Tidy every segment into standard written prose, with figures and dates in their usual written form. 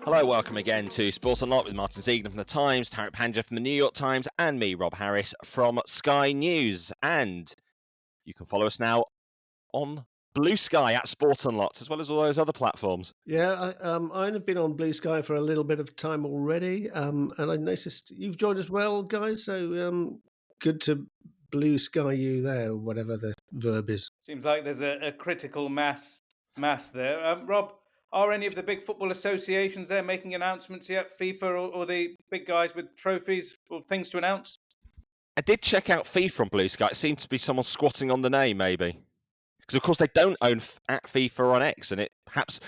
Hello, welcome again to Sport Unlocked with Martyn Ziegler from The Times, Tariq Panja from The New York Times, and me, Rob Harris, from Sky News. And you can follow us now on Blue Sky at Sport Unlocked, as well as all those other platforms. Yeah, I've been on Blue Sky for a little bit of time already, and I noticed you've joined as well, guys. So good to Blue Sky you there, whatever the verb is. Seems like there's a critical mass there. Rob, are any of the big football associations there making announcements yet? FIFA or the big guys with trophies or things to announce? I did check out FIFA on Blue Sky. It seemed to be someone squatting on the name, maybe. Because, of course, they don't own at FIFA on X, and it perhaps,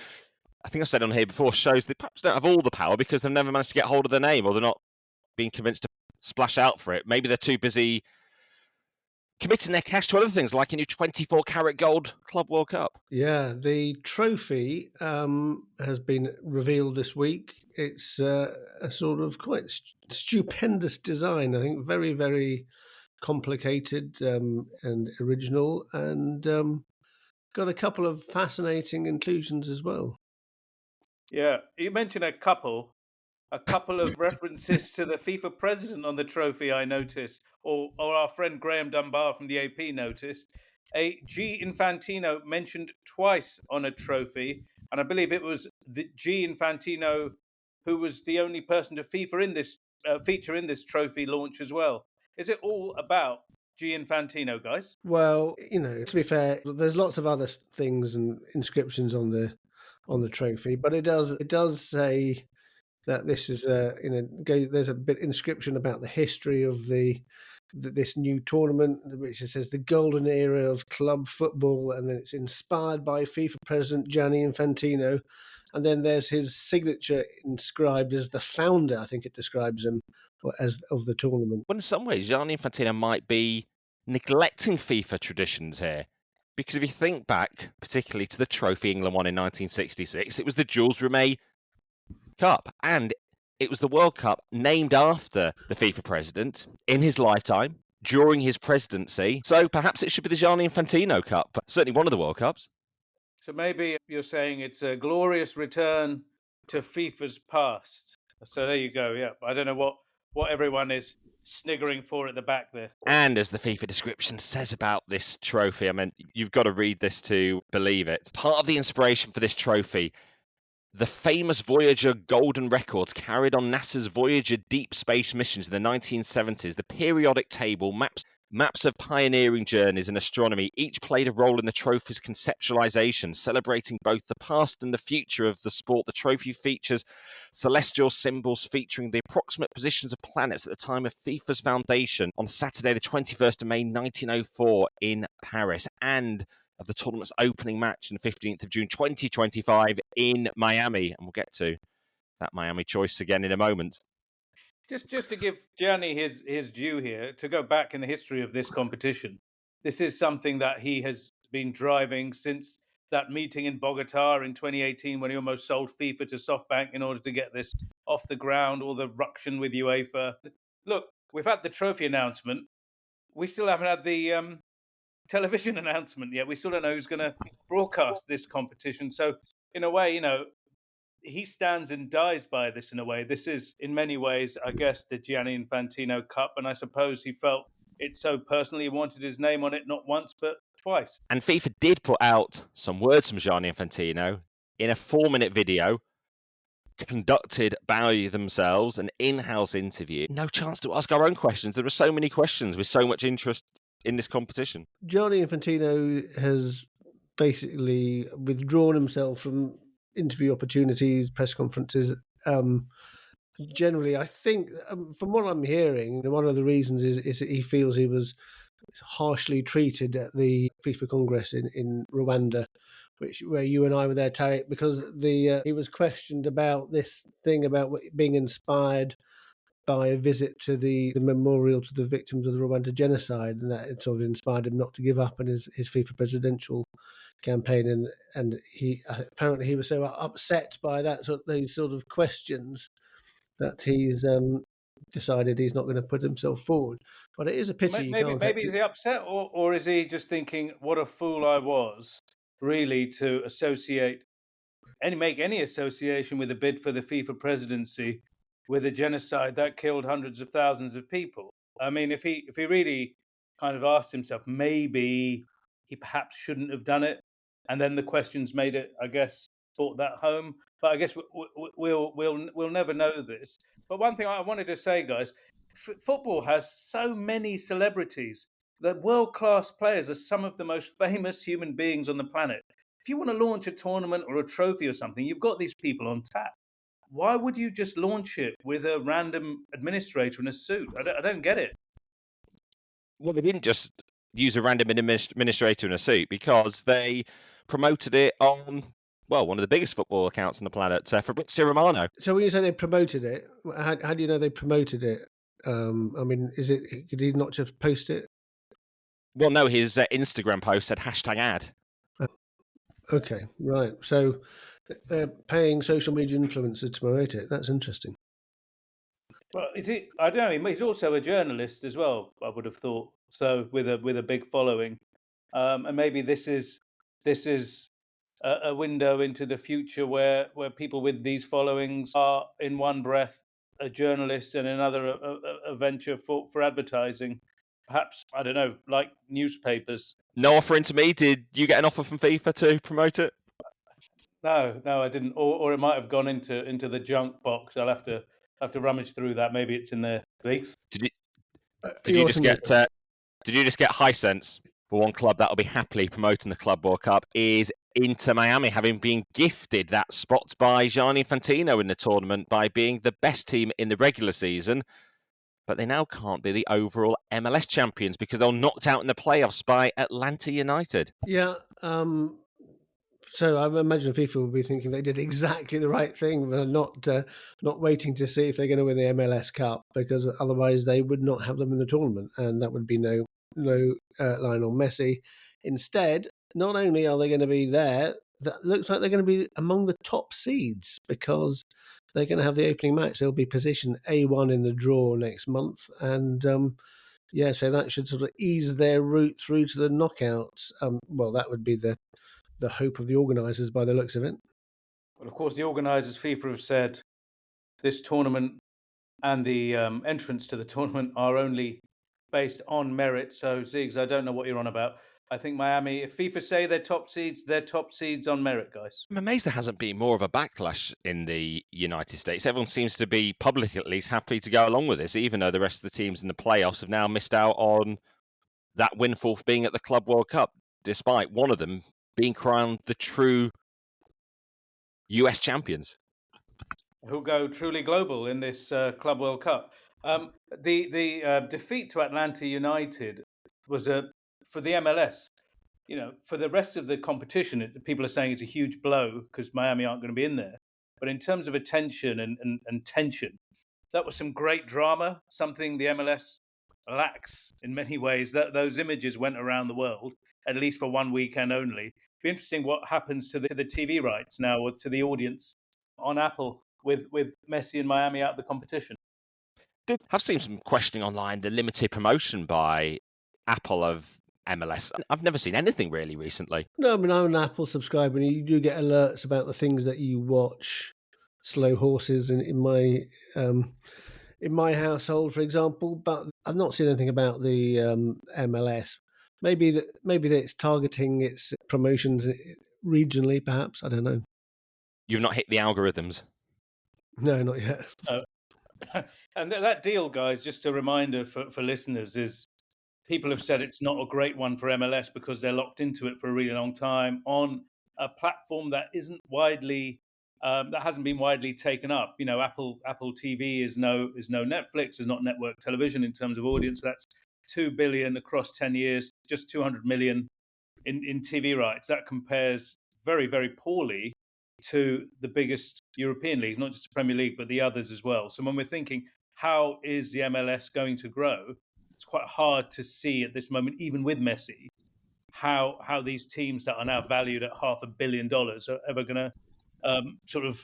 I think I've said on here before, shows they perhaps don't have all the power because they've never managed to get hold of the name, or they're not being convinced to splash out for it. Maybe they're too busy committing their cash to other things, like a new 24-karat gold Club World Cup. Yeah, the trophy has been revealed this week. It's a sort of quite stupendous design, I think, very, very complicated and original, and got a couple of fascinating inclusions as well. Yeah, you mentioned a couple of references to the FIFA president on the trophy, I noticed, or our friend Graham Dunbar from the AP noticed. A G Infantino mentioned twice on a trophy, and I believe it was the G Infantino who was the only person to feature in this trophy launch as well. Is it all about G Infantino, guys? Well, to be fair, there's lots of other things and inscriptions on the trophy, but it does say that this is there's a bit inscription about the history of this new tournament, which it says the golden era of club football, and then it's inspired by FIFA president Gianni Infantino, and then there's his signature inscribed as the founder. I think it describes him as of the tournament. Well, in some ways, Gianni Infantino might be neglecting FIFA traditions here. Because if you think back, particularly to the trophy England won in 1966, it was the Jules Rimet Cup. And it was the World Cup named after the FIFA president in his lifetime, during his presidency. So perhaps it should be the Gianni Infantino Cup, certainly one of the World Cups. So maybe you're saying it's a glorious return to FIFA's past. So there you go. Yeah, I don't know what everyone is sniggering for at the back there. And as the FIFA description says about this trophy, I mean, you've got to read this to believe it. Part of the inspiration for this trophy, the famous Voyager golden records carried on NASA's Voyager deep space missions in the 1970s. The periodic table maps of pioneering journeys in astronomy each played a role in the trophy's conceptualization, celebrating both the past and the future of the sport. The trophy features celestial symbols featuring the approximate positions of planets at the time of FIFA's foundation on Saturday, the 21st of May, 1904 in Paris, and of the tournament's opening match on the 15th of June, 2025 in Miami. And we'll get to that Miami choice again in a moment. Just to give Gianni his due here, to go back in the history of this competition, this is something that he has been driving since that meeting in Bogota in 2018 when he almost sold FIFA to SoftBank in order to get this off the ground, all the ruction with UEFA. Look, we've had the trophy announcement. We still haven't had the television announcement yet. We still don't know who's going to broadcast this competition. So in a way, he stands and dies by this in a way. This is, in many ways, I guess, the Gianni Infantino Cup. And I suppose he felt it so personally. He wanted his name on it, not once, but twice. And FIFA did put out some words from Gianni Infantino in a 4-minute video conducted by themselves, an in-house interview. No chance to ask our own questions. There are so many questions with so much interest in this competition. Gianni Infantino has basically withdrawn himself from interview opportunities, press conferences. Generally, I think, from what I'm hearing, one of the reasons is that he feels he was harshly treated at the FIFA Congress in Rwanda, where you and I were there, Tariq, because he was questioned about this thing about being inspired by a visit to the memorial to the victims of the Rwanda genocide, and that it sort of inspired him not to give up on his FIFA presidential campaign, and he apparently he was so upset by those sort of questions that he's decided he's not going to put himself forward. But it is a pity. Maybe is he upset, or is he just thinking, "What a fool I was, really, to associate make any association with a bid for the FIFA presidency with a genocide that killed hundreds of thousands of people. I mean, if he really kind of asked himself, maybe he perhaps shouldn't have done it, and then the questions made it, I guess, brought that home. But I guess we'll never know this. But one thing I wanted to say, guys, football has so many celebrities. The world-class players are some of the most famous human beings on the planet. If you want to launch a tournament or a trophy or something, you've got these people on tap. Why would you just launch it with a random administrator in a suit? I don't get it. Well, they didn't just use a random administrator in a suit, because they promoted it on, well, one of the biggest football accounts on the planet, Fabrizio Romano. So when you say they promoted it, how do you know they promoted it? I mean, did he not just post it? Well, no, his Instagram post said #ad. Okay, right. So they're paying social media influencers to promote it. That's interesting. Well, I don't know. He's also a journalist as well, I would have thought. So with a big following, and maybe this is a window into the future where people with these followings are in one breath a journalist and another a venture for advertising. Perhaps, I don't know, like newspapers. No offer into me. Did you get an offer from FIFA to promote it? No, I didn't. Or it might have gone into the junk box. I'll have to rummage through that. Maybe it's in there. Did you just get Hisense? For one club that'll be happily promoting the Club World Cup is Inter Miami, having been gifted that spot by Gianni Infantino in the tournament by being the best team in the regular season. But they now can't be the overall MLS champions because they're knocked out in the playoffs by Atlanta United. Yeah. So I imagine FIFA will be thinking they did exactly the right thing, not waiting to see if they're going to win the MLS Cup, because otherwise they would not have them in the tournament, and that would be no Lionel Messi. Instead, not only are they going to be there, that looks like they're going to be among the top seeds, because they're going to have the opening match. They'll be positioned A1 in the draw next month, and so that should sort of ease their route through to the knockouts. Well, that would be the hope of the organisers by the looks of it. Well, of course, the organisers, FIFA, have said this tournament and the entrance to the tournament are only based on merit. So, Ziggs, I don't know what you're on about. I think Miami, if FIFA say they're top seeds on merit, guys. I'm amazed there hasn't been more of a backlash in the United States. Everyone seems to be, publicly at least, happy to go along with this, even though the rest of the teams in the playoffs have now missed out on that windfall for being at the Club World Cup, despite one of them being crowned the true US champions. Who go truly global in this Club World Cup. The defeat to Atlanta United was for the MLS. You know, for the rest of the competition, people are saying it's a huge blow because Miami aren't going to be in there. But in terms of attention and tension, that was some great drama, something the MLS lacks in many ways. Those images went around the world, at least for one weekend only. Be interesting what happens to the TV rights now, or to the audience on Apple with Messi and Miami out of the competition. I've seen some questioning online the limited promotion by Apple of MLS. I've never seen anything really recently. No, I mean, I'm an Apple subscriber, and you do get alerts about the things that you watch. Slow horses in my household, for example, but I've not seen anything about the MLS. Maybe that it's targeting its promotions regionally, perhaps. I don't know. You've not hit the algorithms? No, not yet. And that deal, guys, just a reminder for listeners, is people have said it's not a great one for MLS because they're locked into it for a really long time on a platform that isn't widely that hasn't been widely taken up. You know, Apple TV is no Netflix, is not network television in terms of audience. That's $2 billion across 10 years, just 200 million in TV rights. That compares very, very poorly to the biggest European leagues, not just the Premier League, but the others as well. So when we're thinking, how is the MLS going to grow? It's quite hard to see at this moment, even with Messi, how these teams that are now valued at $500 million are ever going to sort of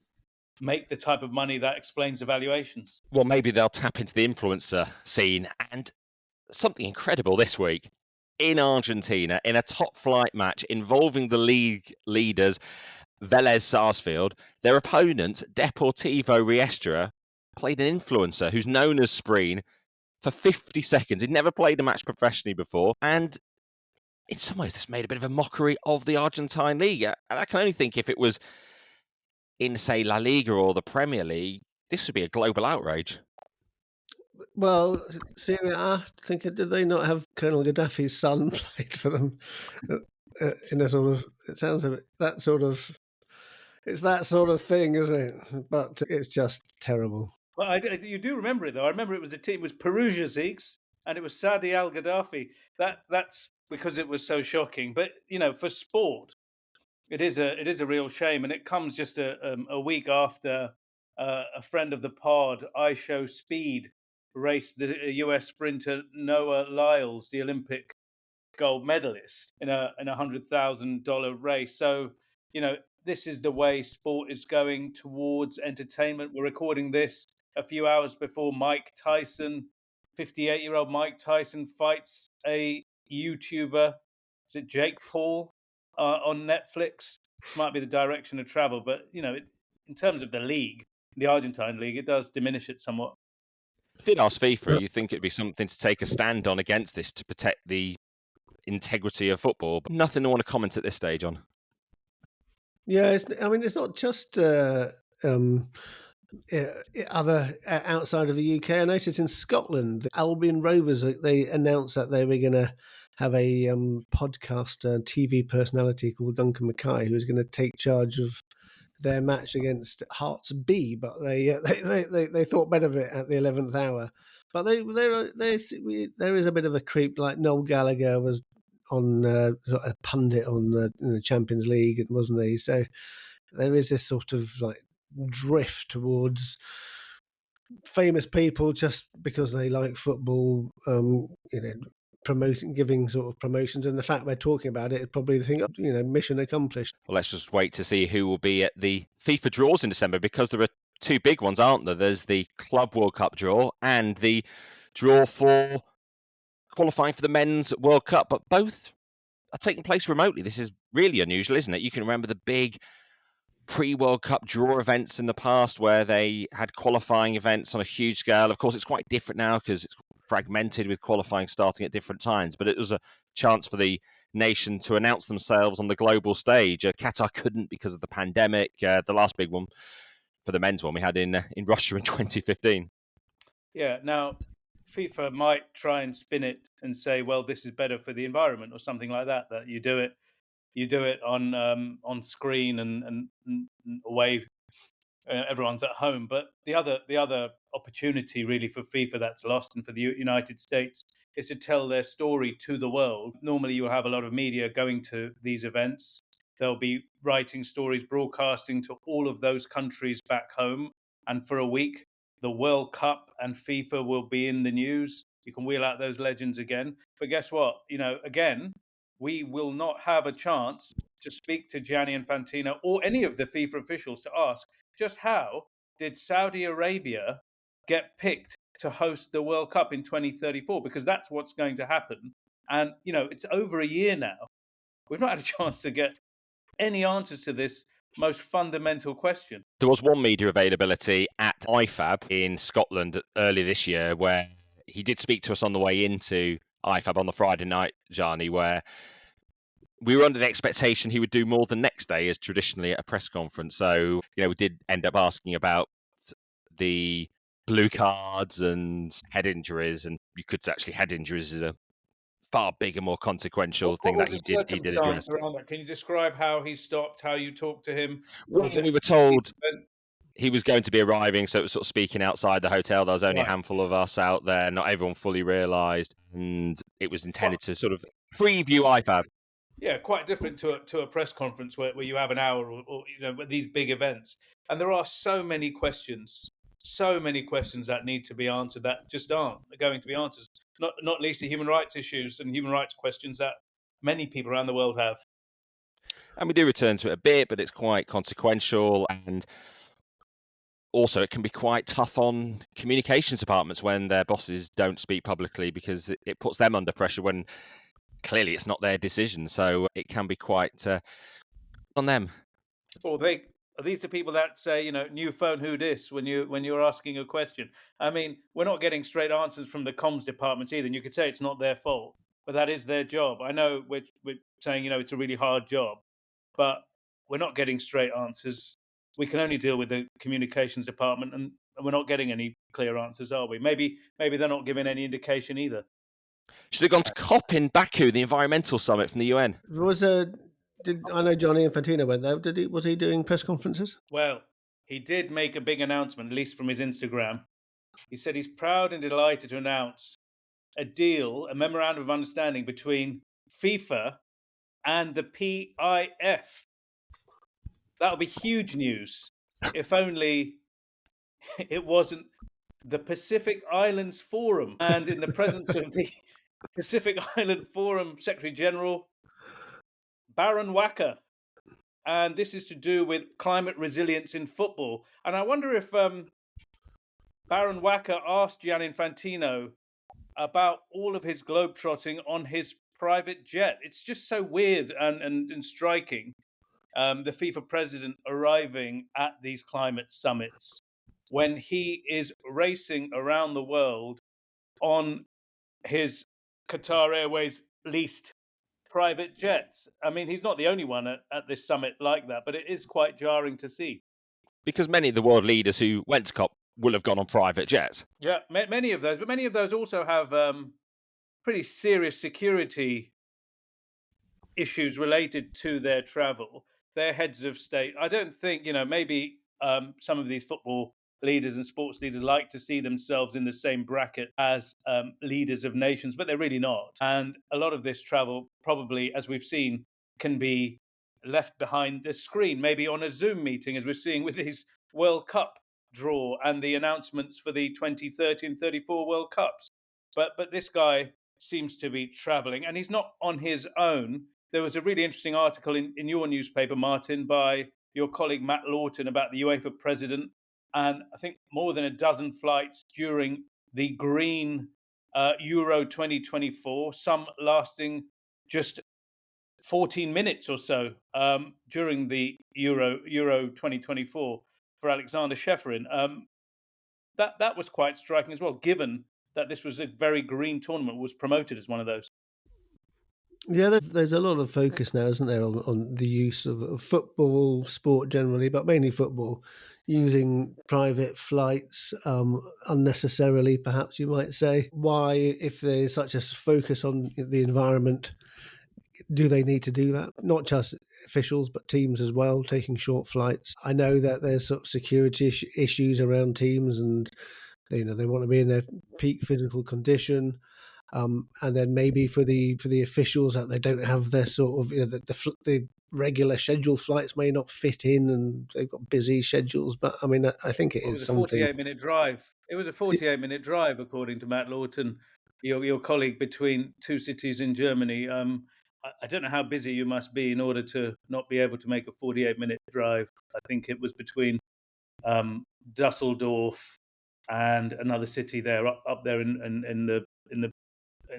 make the type of money that explains the valuations. Well, maybe they'll tap into the influencer scene. And something incredible this week in Argentina, in a top flight match involving the league leaders, Vélez Sarsfield. Their opponent, Deportivo Riestra, played an influencer who's known as Spreen for 50 seconds. He'd never played a match professionally before, and in some ways this made a bit of a mockery of the Argentine league. And I can only think if it was in, say, La Liga or the Premier League, this would be a global outrage. Well, Syria, I think, did they not have Colonel Gaddafi's son played for them? In a sort of, it sounds a bit, that sort of, it's that sort of thing, isn't it? But it's just terrible. Well, you do remember it, though. I remember it was the team, it was Perugia Zeeks, and it was Saadi Al Gaddafi. That's because it was so shocking. But, you know, for sport, it is a real shame. And it comes just a week after a friend of the pod, I Show Speed, raced the US sprinter Noah Lyles, the Olympic gold medalist, in a $100,000 race. So, you know, this is the way sport is going towards entertainment. We're recording this a few hours before Mike Tyson, 58-year-old Mike Tyson, fights a YouTuber. Is it Jake Paul on Netflix? This might be the direction of travel, but you know, in terms of the league, the Argentine league, it does diminish it somewhat. I did ask FIFA, you think it'd be something to take a stand on against this to protect the integrity of football, but nothing I want to comment at this stage on. Yeah, I mean, it's not just other outside of the UK. I noticed in Scotland, the Albion Rovers, they announced that they were going to have a podcast TV personality called Duncan Mackay, who was going to take charge of their match against Hearts B, but they thought better of it at the 11th hour. But there is a bit of a creep. Like Noel Gallagher was on sort of a pundit on the Champions League, wasn't he? So there is this sort of like drift towards famous people just because they like football, promoting, giving sort of promotions, and the fact we're talking about it is probably the thing, mission accomplished. Well, let's just wait to see who will be at the FIFA draws in December, because there are two big ones, aren't there? There's the Club World Cup draw and the draw for qualifying for the Men's World Cup, but both are taking place remotely. This is really unusual, isn't it? You can remember the big pre-World Cup draw events in the past where they had qualifying events on a huge scale. Of course, it's quite different now because it's fragmented with qualifying starting at different times, but it was a chance for the nation to announce themselves on the global stage. Qatar couldn't because of the pandemic. The last big one for the men's one we had in Russia in 2015. Yeah, now FIFA might try and spin it and say, well, this is better for the environment or something like that, that you do it on screen and away, everyone's at home. But the other opportunity really for FIFA that's lost, and for the United States, is to tell their story to the world. Normally you'll have a lot of media going to these events. They'll be writing stories, broadcasting to all of those countries back home, and for a week the World Cup and FIFA will be in the news. You can wheel out those legends again. But guess what? Again, we will not have a chance to speak to Gianni Infantino or any of the FIFA officials to ask, just how did Saudi Arabia get picked to host the World Cup in 2034? Because that's what's going to happen. And, it's over a year now. We've not had a chance to get any answers to this most fundamental question. There was one media availability at IFAB in Scotland earlier this year where he did speak to us on the way into IFAB on the Friday night, Gianni, where we were under the expectation he would do more the next day, as traditionally at a press conference. So, we did end up asking about the blue cards and head injuries, and you could actually head injuries is a far bigger, more consequential thing that he did address. Around that? Can you describe how he stopped, how you talked to him? Well, we were told he was going to be arriving, so it was sort of speaking outside the hotel. There was only a handful of us out there. Not everyone fully realised, and it was intended to sort of preview IFAB. Yeah, quite different to a press conference where you have an hour or these big events. And there are so many questions that need to be answered that just aren't going to be answered. Not least the human rights issues and human rights questions that many people around the world have. And we do return to it a bit, but it's quite consequential, and also it can be quite tough on communications departments when their bosses don't speak publicly, because it puts them under pressure when clearly it's not their decision. So it can be quite on them. Well, are these the people that say, new phone, who dis, when you're asking a question? I mean, we're not getting straight answers from the comms departments either. And you could say it's not their fault, but that is their job. I know we're saying, it's a really hard job, but we're not getting straight answers. We can only deal with the communications department, and we're not getting any clear answers, are we? Maybe they're not giving any indication either. Should have gone to COP in Baku, the environmental summit from the UN. I know Johnny Infantino went there. Was he doing press conferences? Well, he did make a big announcement, at least from his Instagram. He said he's proud and delighted to announce a memorandum of understanding between FIFA and the PIF. That'll be huge news. If only it wasn't the Pacific Islands Forum, and in the presence of the Pacific Island Forum Secretary General, Baron Wacker. And this is to do with climate resilience in football. And I wonder if Baron Wacker asked Gianni Infantino about all of his globetrotting on his private jet. It's just so weird and striking. The FIFA president arriving at these climate summits when he is racing around the world on his Qatar Airways leased private jets. I mean, he's not the only one at this summit like that, but it is quite jarring to see. Because many of the world leaders who went to COP will have gone on private jets. Yeah, many of those, but many of those also have pretty serious security issues related to their travel. They're heads of state. I don't think, maybe some of these football leaders and sports leaders like to see themselves in the same bracket as leaders of nations, but they're really not. And a lot of this travel probably, as we've seen, can be left behind the screen, maybe on a Zoom meeting, as we're seeing with these World Cup draw and the announcements for the 2030 and 34 World Cups. But this guy seems to be traveling, and he's not on his own. There was a really interesting article in your newspaper, Martyn, by your colleague Matt Lawton about the UEFA president, and I think more than a dozen flights during the green Euro 2024, some lasting just 14 minutes or so during the Euro 2024 for Alexander Shefferin. That was quite striking as well, given that this was a very green tournament, was promoted as one of those. Yeah, there's a lot of focus now, isn't there, on the use of football, sport generally, but mainly football, using private flights unnecessarily, perhaps you might say. Why, if there's such a focus on the environment, do they need to do that? Not just officials, but teams as well, taking short flights. I know that there's sort of security issues around teams, and they want to be in their peak physical condition. And then maybe for the officials that they don't have their sort of the regular scheduled flights may not fit in, and they've got busy schedules. But I mean, I think it was something. 48-minute drive. It was a 48-minute drive, according to Matt Lawton, your colleague between two cities in Germany. I don't know how busy you must be in order to not be able to make a 48-minute drive. I think it was between Dusseldorf and another city there up there in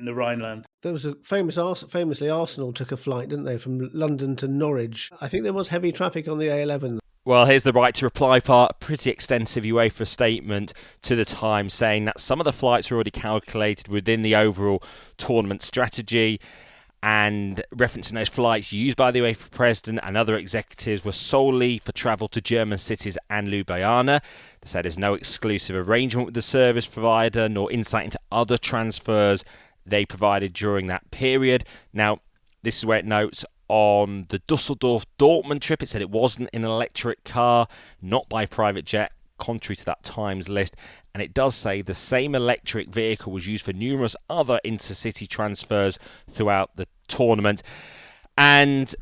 the Rhineland. There was a famously Arsenal took a flight, didn't they, from London to Norwich. I think there was heavy traffic on the A11. Well, here's the right to reply part, a pretty extensive UEFA statement to the Times saying that some of the flights were already calculated within the overall tournament strategy, and referencing those flights used by the UEFA president and other executives were solely for travel to German cities and Ljubljana. They said there's no exclusive arrangement with the service provider, nor insight into other transfers they provided during that period. Now, this is where it notes on the Dusseldorf-Dortmund trip, it said it wasn't in an electric car, not by private jet, contrary to that Times list. And it does say the same electric vehicle was used for numerous other intercity transfers throughout the tournament. And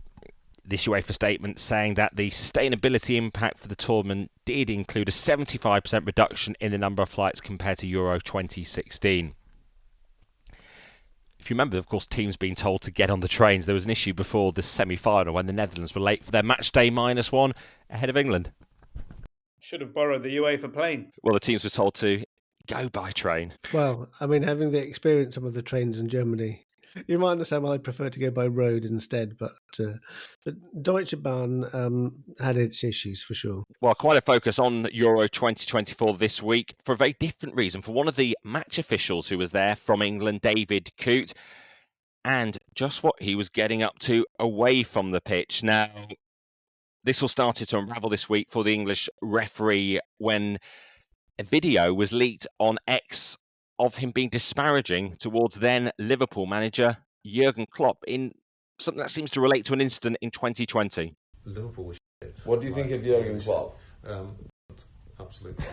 this UEFA statement saying that the sustainability impact for the tournament did include a 75% reduction in the number of flights compared to Euro 2016. If you remember, of course, teams being told to get on the trains. There was an issue before the semi-final when the Netherlands were late for their match day -1 ahead of England. Should have borrowed the UEFA plane. Well, the teams were told to go by train. Well, I mean, having the experience some of the trains in Germany, You might understand why I prefer to go by road instead, but Deutsche Bahn had its issues for sure. Well, quite a focus on Euro 2024 this week for a very different reason. For one of the match officials who was there from England, David Coote, and just what he was getting up to away from the pitch. Now, this all started to unravel this week for the English referee when a video was leaked on X of him being disparaging towards then Liverpool manager Jurgen Klopp in something that seems to relate to an incident in 2020. Liverpool was shit. What do you think of Jurgen Klopp? Absolutely.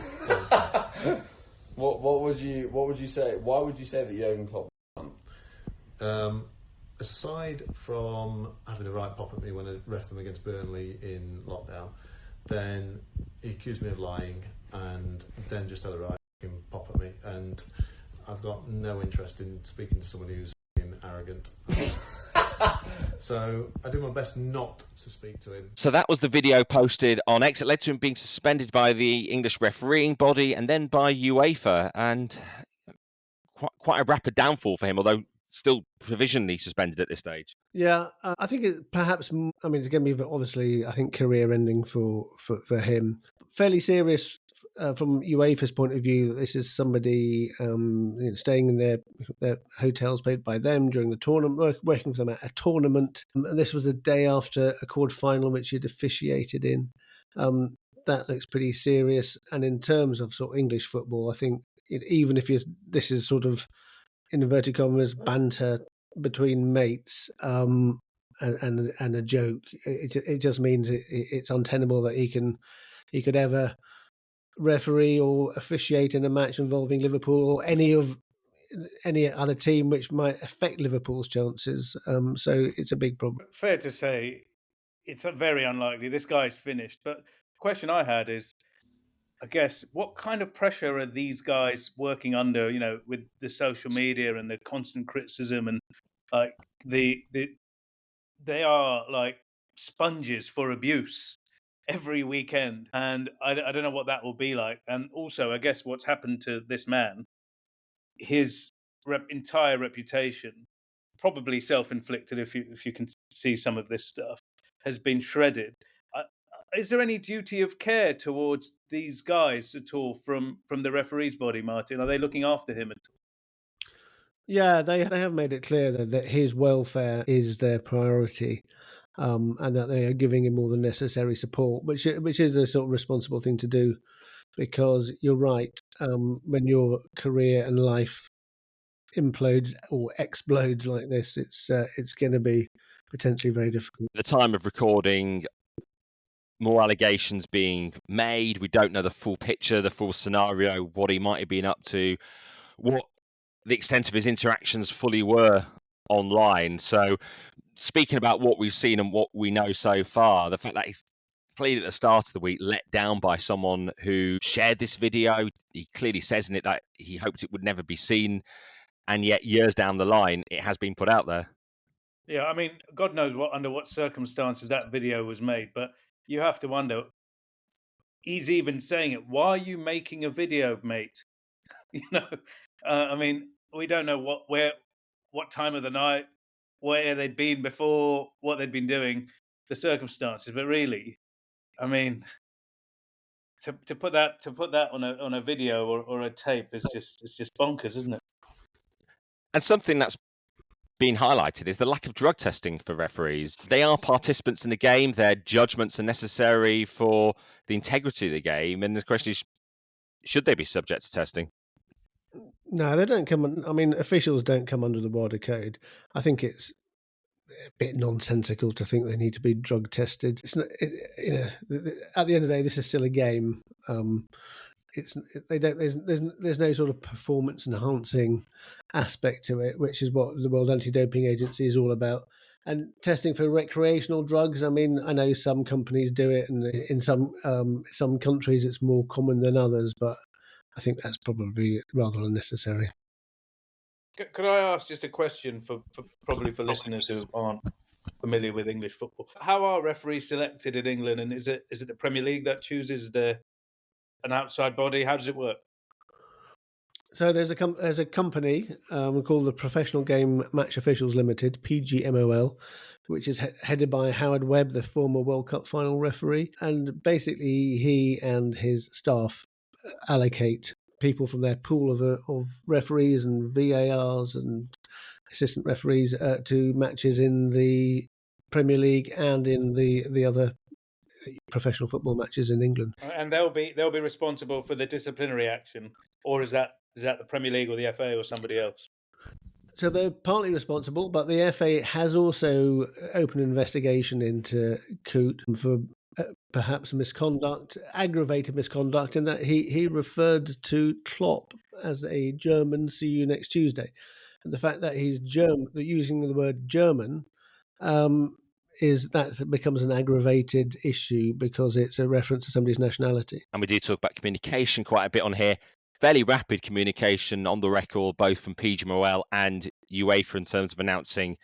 What would you say? Why would you say that Jurgen Klopp? Aside from having a right pop at me when I ref them against Burnley in lockdown, then he accused me of lying, and then just had a right pop at me, and I've got no interest in speaking to someone who's arrogant. So I do my best not to speak to him. So that was the video posted on X. It led to him being suspended by the English refereeing body and then by UEFA, and quite a rapid downfall for him, although still provisionally suspended at this stage. Yeah, I think it perhaps, I mean, it's going to be obviously, I think, career-ending for him. Fairly serious from UEFA's point of view. This is somebody staying in their hotels paid by them during the tournament, working for them at a tournament. And this was a day after a quarter-final which he'd officiated in. That looks pretty serious. And in terms of sort of English football, I think even if this is sort of, in inverted commas, banter between mates and a joke, it just means it's untenable that he could ever referee or officiate in a match involving Liverpool or any other team which might affect Liverpool's chances. So it's a big problem. Fair to say, it's very unlikely. This guy's finished. But the question I had is, I guess, what kind of pressure are these guys working under, with the social media and the constant criticism, and like they are like sponges for abuse every weekend, and I don't know what that will be like. And also, I guess what's happened to this man, his entire reputation, probably self-inflicted if you can see some of this stuff, has been shredded. Is there any duty of care towards these guys at all from the referee's body, Martyn? Are they looking after him at all? Yeah, they have made it clear that his welfare is their priority, and that they are giving him all the necessary support, which is a sort of responsible thing to do, because you're right. When your career and life implodes or explodes like this, it's going to be potentially very difficult. At the time of recording, more allegations being made. We don't know the full picture, the full scenario, what he might have been up to, what the extent of his interactions fully were online. So speaking about what we've seen and what we know so far, the fact that he's clearly at the start of the week let down by someone who shared this video. He clearly says in it that he hoped it would never be seen, and yet years down the line it has been put out there. Yeah, I mean, God knows under what circumstances that video was made, but you have to wonder, he's even saying it, why are you making a video, mate? I mean, we don't know what time of the night, where they'd been before, what they'd been doing, the circumstances. But really, I mean, to put that on a video or a tape is just bonkers, isn't it? And something that's been highlighted is the lack of drug testing for referees. They are participants in the game. Their judgments are necessary for the integrity of the game. And the question is, should they be subject to testing? No, they don't come. I mean, officials don't come under the wider code. I think it's a bit nonsensical to think they need to be drug tested. It's not, at the end of the day, this is still a game. There's no sort of performance enhancing aspect to it, which is what the World Anti-Doping Agency is all about. And testing for recreational drugs, I mean, I know some companies do it, and in some countries it's more common than others, but I think that's probably rather unnecessary. Could I ask just a question for listeners who aren't familiar with English football? How are referees selected in England, and is it the Premier League that chooses an outside body? How does it work? So there's a company called the Professional Game Match Officials Limited, PGMOL, which is headed by Howard Webb, the former World Cup final referee. And basically, he and his staff allocate people from their pool of referees and VARs and assistant referees to matches in the Premier League and in the other professional football matches in England. And they'll be responsible for the disciplinary action, or is that the Premier League or the FA or somebody else? So they're partly responsible, but the FA has also opened an investigation into Coote for perhaps misconduct, aggravated misconduct, in that he referred to Klopp as a German. See you next Tuesday, and the fact that he's German, using the word German, becomes an aggravated issue because it's a reference to somebody's nationality. And we do talk about communication quite a bit on here. Fairly rapid communication on the record, both from PGMOL and UEFA in terms of announcing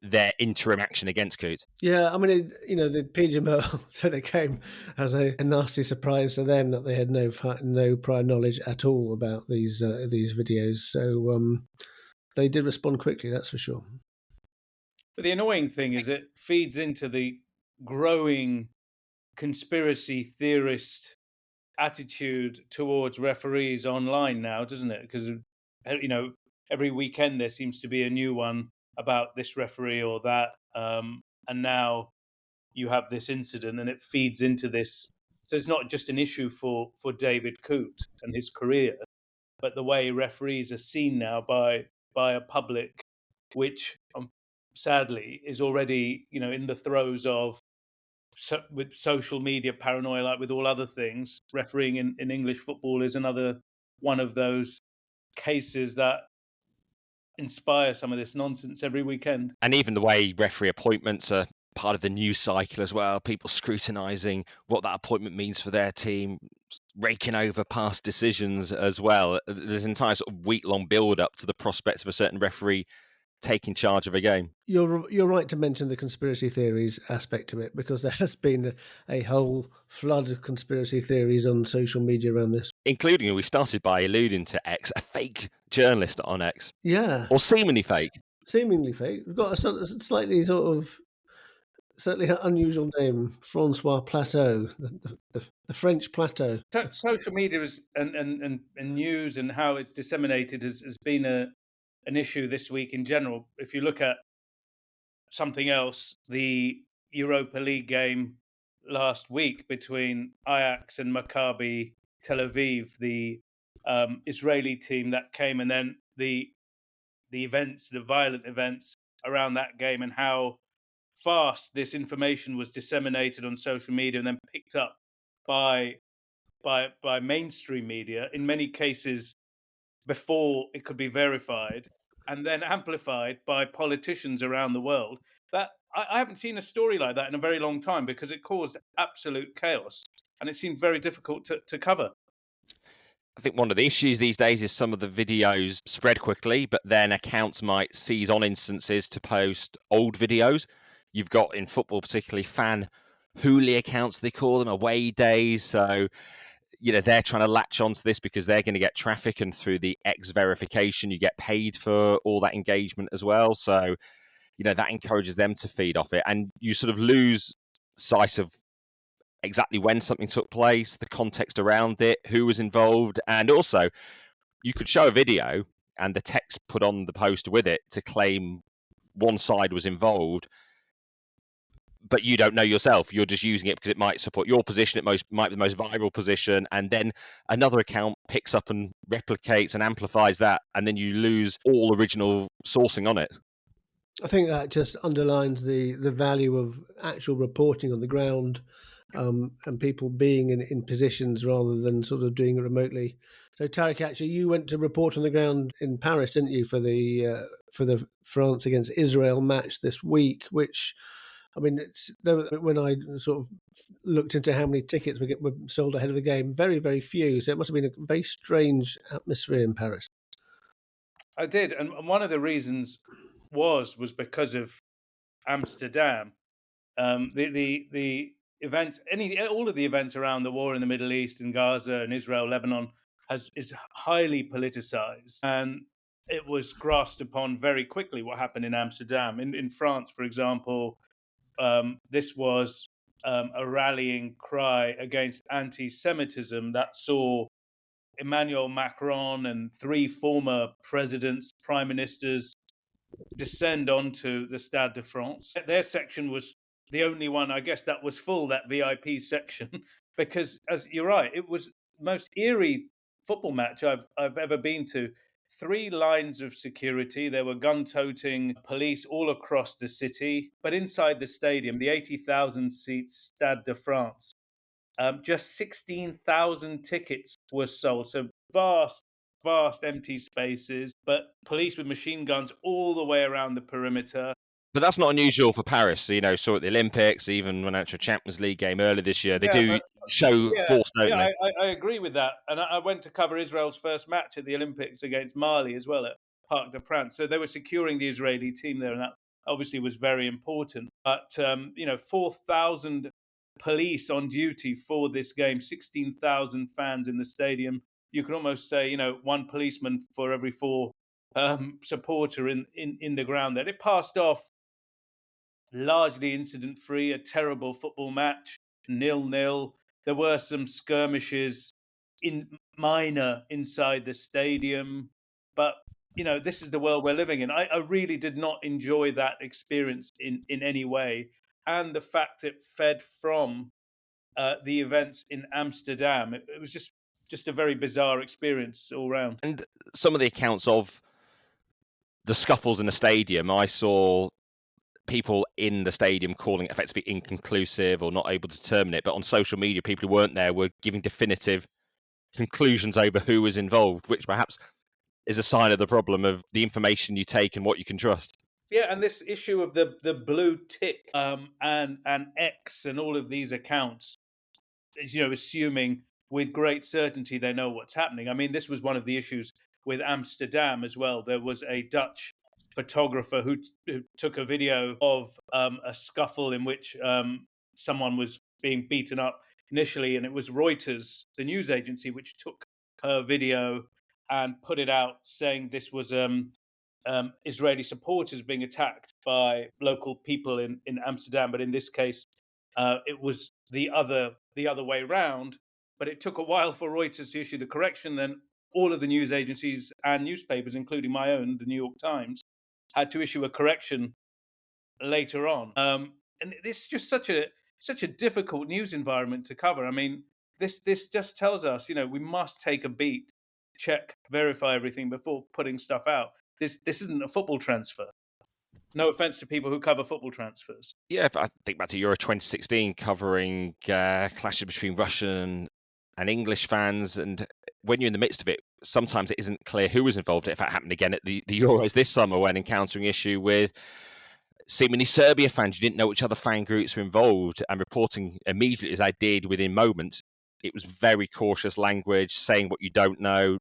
their interim action against Coote. Yeah, I mean, the PGMOL said it came as a nasty surprise to them that they had no prior knowledge at all about these videos. So they did respond quickly, that's for sure. But the annoying thing is it feeds into the growing conspiracy theorist attitude towards referees online now, doesn't it? Because, every weekend there seems to be a new one about this referee or that. And now you have this incident and it feeds into this. So it's not just an issue for David Coote and his career, but the way referees are seen now by a public, which sadly is already, in the throes of with social media paranoia, like with all other things. Refereeing in English football is another one of those cases that inspire some of this nonsense every weekend. And even the way referee appointments are part of the news cycle as well, people scrutinising what that appointment means for their team, raking over past decisions as well. There's an entire sort of week-long build-up to the prospect of a certain referee taking charge of a game. You're right to mention the conspiracy theories aspect to it, because there has been a whole flood of conspiracy theories on social media around this. Including, we started by alluding to X, a fake journalist on X. Yeah. Or seemingly fake. Seemingly fake. We've got a slightly sort of certainly an unusual name, Francois Plateau, the French Plateau. Social media and news and how it's disseminated has been an issue this week in general. If you look at something else, the Europa League game last week between Ajax and Maccabi Tel Aviv, the Israeli team that came, and then the violent events around that game, and how fast this information was disseminated on social media and then picked up by mainstream media, in many cases before it could be verified, and then amplified by politicians around the world. That I haven't seen a story like that in a very long time, because it caused absolute chaos and it seemed very difficult to cover. I think one of the issues these days is some of the videos spread quickly, but then accounts might seize on instances to post old videos. You've got in football, particularly fan hoolie accounts, they call them, away days. So, they're trying to latch onto this because they're going to get traffic, and through the X verification, you get paid for all that engagement as well. So, that encourages them to feed off it. And you sort of lose sight of exactly when something took place, the context around it, who was involved. And also, you could show a video and the text put on the post with it to claim one side was involved, but you don't know yourself. You're just using it because it might support your position. It might be the most viral position. And then another account picks up and replicates and amplifies that. And then you lose all original sourcing on it. I think that just underlines the value of actual reporting on the ground, and people being in positions rather than sort of doing it remotely. So Tariq, actually, you went to report on the ground in Paris, didn't you, for the France against Israel match this week? Which, I mean, when I sort of looked into how many tickets were sold ahead of the game, very, very few. So it must have been a very strange atmosphere in Paris. I did, and one of the reasons was because of Amsterdam. The events, all of the events around the war in the Middle East and Gaza and Israel, Lebanon, is highly politicized, and it was grasped upon very quickly. What happened in Amsterdam, in France, for example, this was a rallying cry against anti-Semitism that saw Emmanuel Macron and 3 former presidents, prime ministers, descend onto the Stade de France. Their section was the only one, I guess, that was full, that VIP section, because, as you're right, it was the most eerie football match I've ever been to. 3 lines of security. There were gun-toting police all across the city. But inside the stadium, the 80,000 seat Stade de France, just 16,000 tickets were sold. So vast empty spaces, but police with machine guns all the way around the perimeter. But that's not unusual for Paris. You know, saw at the Olympics, even when out a Champions League game earlier this year. They do show force, don't they? I agree with that. And I went to cover Israel's first match at the Olympics against Mali as well at Parc des Princes. So they were securing the Israeli team there, and that obviously was very important. But 4,000 police on duty for this game, 16,000 fans in the stadium. You could almost say, 1 policeman for every 4 supporter in the ground there. It passed off largely incident-free, a terrible football match, 0-0. There were some skirmishes minor inside the stadium, but this is the world we're living in. I really did not enjoy that experience in any way, and the fact it fed from the events in Amsterdam. It was just a very bizarre experience all round. And some of the accounts of the scuffles in the stadium, I saw people in the stadium calling it effectively inconclusive or not able to determine it. But on social media, people who weren't there were giving definitive conclusions over who was involved, which perhaps is a sign of the problem of the information you take and what you can trust. Yeah, and this issue of the blue tick and X and all of these accounts, assuming with great certainty they know what's happening. I mean, this was one of the issues with Amsterdam as well. There was a Dutch photographer who took a video of a scuffle in which someone was being beaten up initially, and it was Reuters, the news agency, which took her video and put it out saying this was Israeli supporters being attacked by local people in Amsterdam, but in this case it was the other way round. But it took a while for Reuters to issue the correction. Then all of the news agencies and newspapers, including my own, the New York Times, had to issue a correction later on. And it's just such a difficult news environment to cover. I mean, this just tells us, we must take a beat, check, verify everything before putting stuff out. This isn't a football transfer. No offense to people who cover football transfers. Yeah, but I think back to Euro 2016, covering clashes between Russian and English fans, and when you're in the midst of it, sometimes it isn't clear who was involved. In fact, it happened again at the Euros this summer when encountering issue with seemingly Serbia fans. You didn't know which other fan groups were involved, and reporting immediately, as I did within moments, it was very cautious language, saying what you don't know,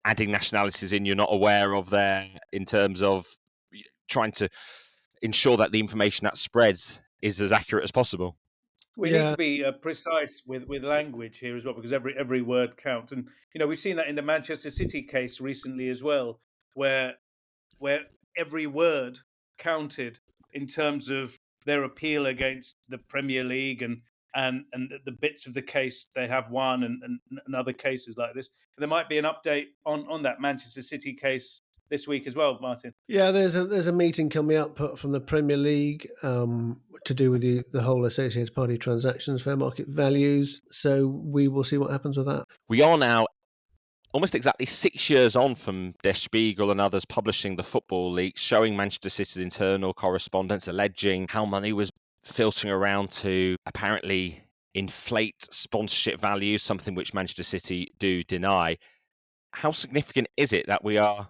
adding nationalities in you're not aware of there, in terms of trying to ensure that the information that spreads is as accurate as possible. We need to be precise with language here as well, because every word counts. And we've seen that in the Manchester City case recently as well, where every word counted in terms of their appeal against the Premier League and the bits of the case they have won and other cases like this. There might be an update on that Manchester City case this week as well, Martyn. Yeah, there's a meeting coming up from the Premier League to do with the whole associated party transactions, fair market values. So we will see what happens with that. We are now almost exactly 6 years on from Der Spiegel and others publishing the football leaks, showing Manchester City's internal correspondence, alleging how money was filtering around to apparently inflate sponsorship values, something which Manchester City do deny. How significant is it that we are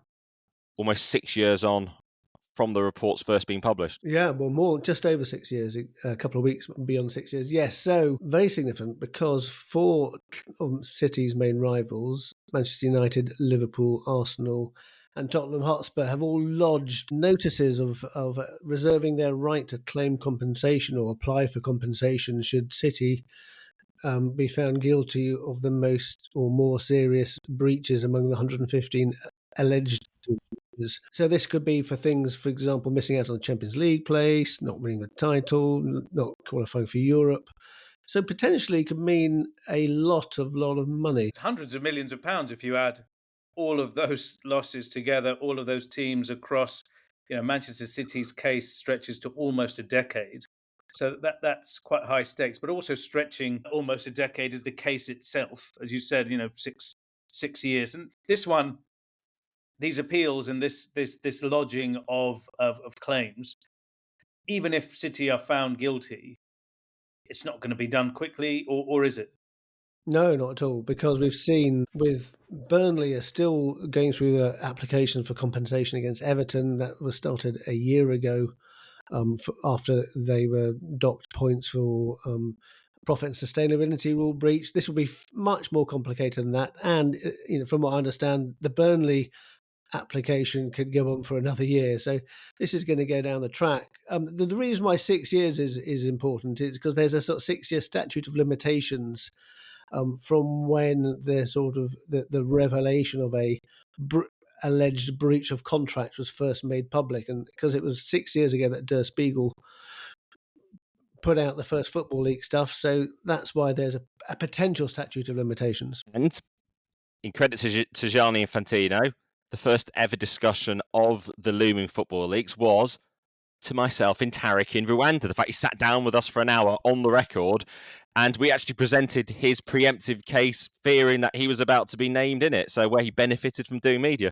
almost 6 years on from the reports first being published? Yeah, well, just over 6 years, a couple of weeks beyond 6 years. Yes, so very significant, because 4 of City's main rivals, Manchester United, Liverpool, Arsenal and Tottenham Hotspur, have all lodged notices of reserving their right to claim compensation or apply for compensation should City be found guilty of the most or more serious breaches among the 115 alleged breaches. So this could be for things, for example, missing out on the Champions League place, not winning the title, not qualifying for Europe. So potentially could mean a lot of money. Hundreds of millions of pounds if you add all of those losses together, all of those teams across, Manchester City's case stretches to almost a decade. So that's quite high stakes, but also stretching almost a decade is the case itself. As you said, 6 years. And this one, these appeals and this lodging of claims, even if City are found guilty, it's not going to be done quickly, or is it? No, not at all, because we've seen with Burnley are still going through the application for compensation against Everton that was started a year ago, after they were docked points for profit and sustainability rule breach. This will be much more complicated than that, and from what I understand, the Burnley application could go on for another year. So this is going to go down the track. The reason why 6 years is important is because there's a sort of 6-year statute of limitations from when the sort of the revelation of a alleged breach of contract was first made public, and because it was 6 years ago that Der Spiegel put out the first Football League stuff, so that's why there's a potential statute of limitations. And in credit to Gianni Infantino, the first ever discussion of the looming Football Leagues was to myself in Tariq in Rwanda. The fact he sat down with us for an hour on the record, and we actually presented his preemptive case, fearing that he was about to be named in it. So where he benefited from doing media.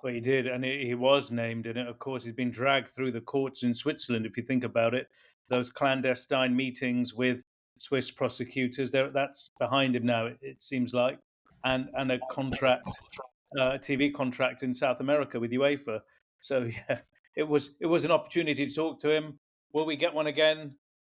Well, he did, and he was named in it. Of course, he's been dragged through the courts in Switzerland, if you think about it. Those clandestine meetings with Swiss prosecutors, that's behind him now, it seems like. And a contract, TV contract in South America with UEFA. So, yeah, it was an opportunity to talk to him. Will we get one again?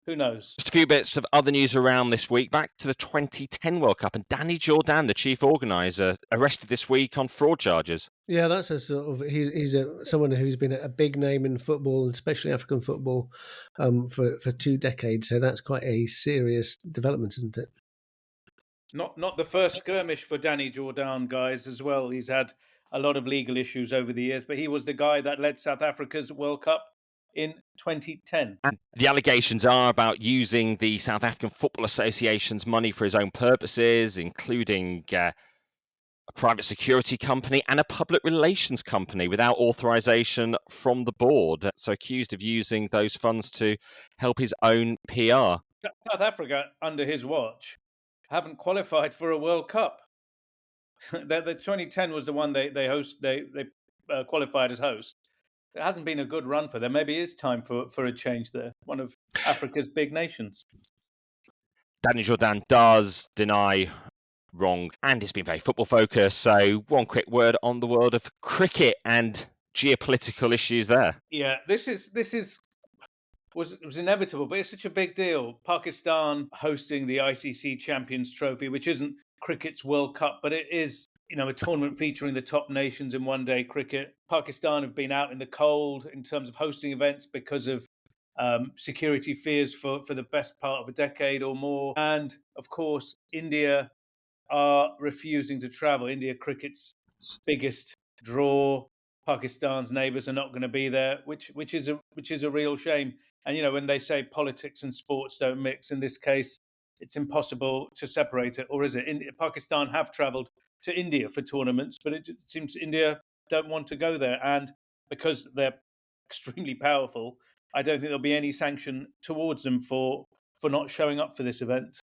Who knows? Just a few bits of other news around this week. Back to the 2010 World Cup, and Danny Jordan, the chief organizer, arrested this week on fraud charges. Yeah, that's a sort of he's someone who's been a big name in football, especially African football, for 2 decades. So that's quite a serious development, isn't it? Not the first skirmish for Danny Jordan, guys, as well. He's had a lot of legal issues over the years, but he was the guy that led South Africa's World Cup in 2010. And the allegations are about using the South African Football Association's money for his own purposes, including a private security company and a public relations company without authorization from the board. So accused of using those funds to help his own PR. South Africa, under his watch, haven't qualified for a World Cup. The 2010 was the one they qualified as host. It hasn't been a good run for them. Maybe it is time for a change there. One of Africa's big nations. Danny Jordan does deny wrong, and it's been very football focused. So one quick word on the world of cricket and geopolitical issues there. Yeah, this was inevitable, but it's such a big deal. Pakistan hosting the ICC Champions Trophy, which isn't cricket's World Cup, but it is, a tournament featuring the top nations in one-day cricket. Pakistan have been out in the cold in terms of hosting events because of security fears for the best part of a decade or more. And, of course, India are refusing to travel. India cricket's biggest draw. Pakistan's neighbours are not going to be there, which is a real shame. And when they say politics and sports don't mix, in this case, it's impossible to separate it, or is it? Pakistan have travelled to India for tournaments, but it seems India don't want to go there, and because they're extremely powerful, I don't think there'll be any sanction towards them for not showing up for this event.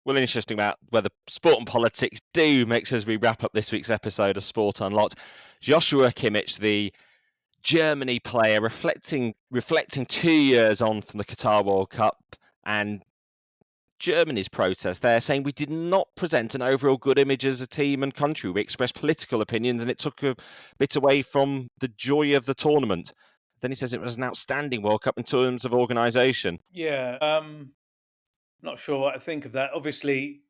Well, interesting about whether sport and politics do mix as we wrap up this week's episode of Sport Unlocked. Joshua Kimmich, the Germany player, reflecting 2 years on from the Qatar World Cup and Germany's protest there, saying we did not present an overall good image as a team and country. We expressed political opinions and it took a bit away from the joy of the tournament. Then he says it was an outstanding World Cup in terms of organisation. Yeah, not sure what I think of that. Obviously,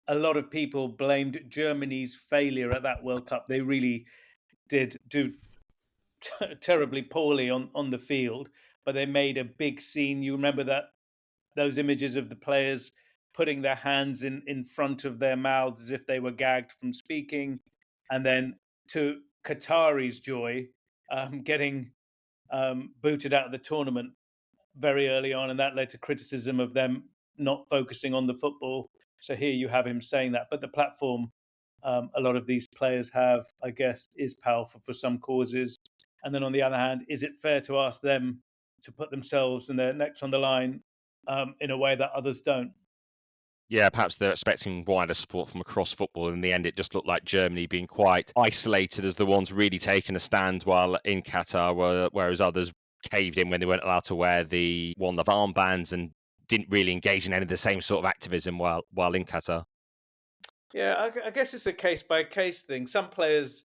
a lot of people blamed Germany's failure at that World Cup. They really did do terribly poorly on the field, but they made a big scene. You remember those images of the players putting their hands in front of their mouths as if they were gagged from speaking, and then to Qatari's joy, getting booted out of the tournament very early on, and that led to criticism of them not focusing on the football. So here you have him saying that, but the platform a lot of these players have, I guess, is powerful for some causes. And then on the other hand, is it fair to ask them to put themselves and their necks on the line in a way that others don't? Yeah, perhaps they're expecting wider support from across football. In the end, it just looked like Germany being quite isolated as the ones really taking a stand, while in Qatar, whereas others caved in when they weren't allowed to wear the one of armbands and didn't really engage in any of the same sort of activism while in Qatar. Yeah, I guess it's a case by case thing. Some players,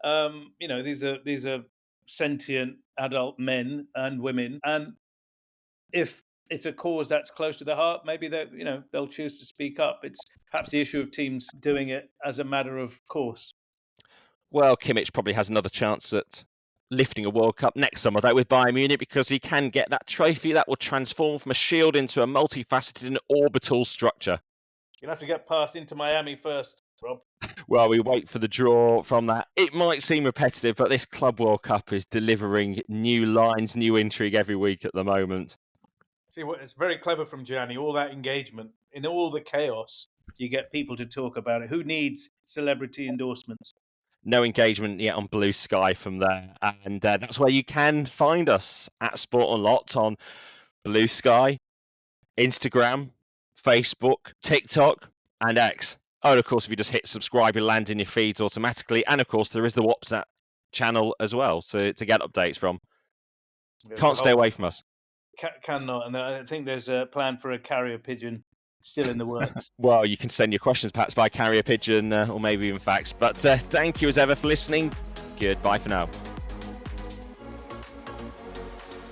these are sentient adult men and women, and if it's a cause that's close to the heart, maybe they'll choose to speak up. It's perhaps the issue of teams doing it as a matter of course. Well, Kimmich probably has another chance at lifting a World Cup next summer, though, with Bayern Munich, because he can get that trophy that will transform from a shield into a multifaceted and orbital structure. You'll have to get past Inter Miami first, Rob. Well, we wait for the draw from that. It might seem repetitive, but this Club World Cup is delivering new lines, new intrigue every week at the moment. See, it's very clever from Gianni, all that engagement. In all the chaos, you get people to talk about it. Who needs celebrity endorsements? No engagement yet on Blue Sky from there. And that's where you can find us, at Sport Unlocked, on Blue Sky, Instagram, Facebook, TikTok, and X. Oh, and of course, if you just hit subscribe, you'll land in your feeds automatically. And of course, there is the WhatsApp channel as well, so to get updates from. Can't stay away from us. Cannot. And I think there's a plan for a carrier pigeon still in the works. Well, you can send your questions perhaps by carrier pigeon or maybe even fax. But thank you as ever for listening. Goodbye for now.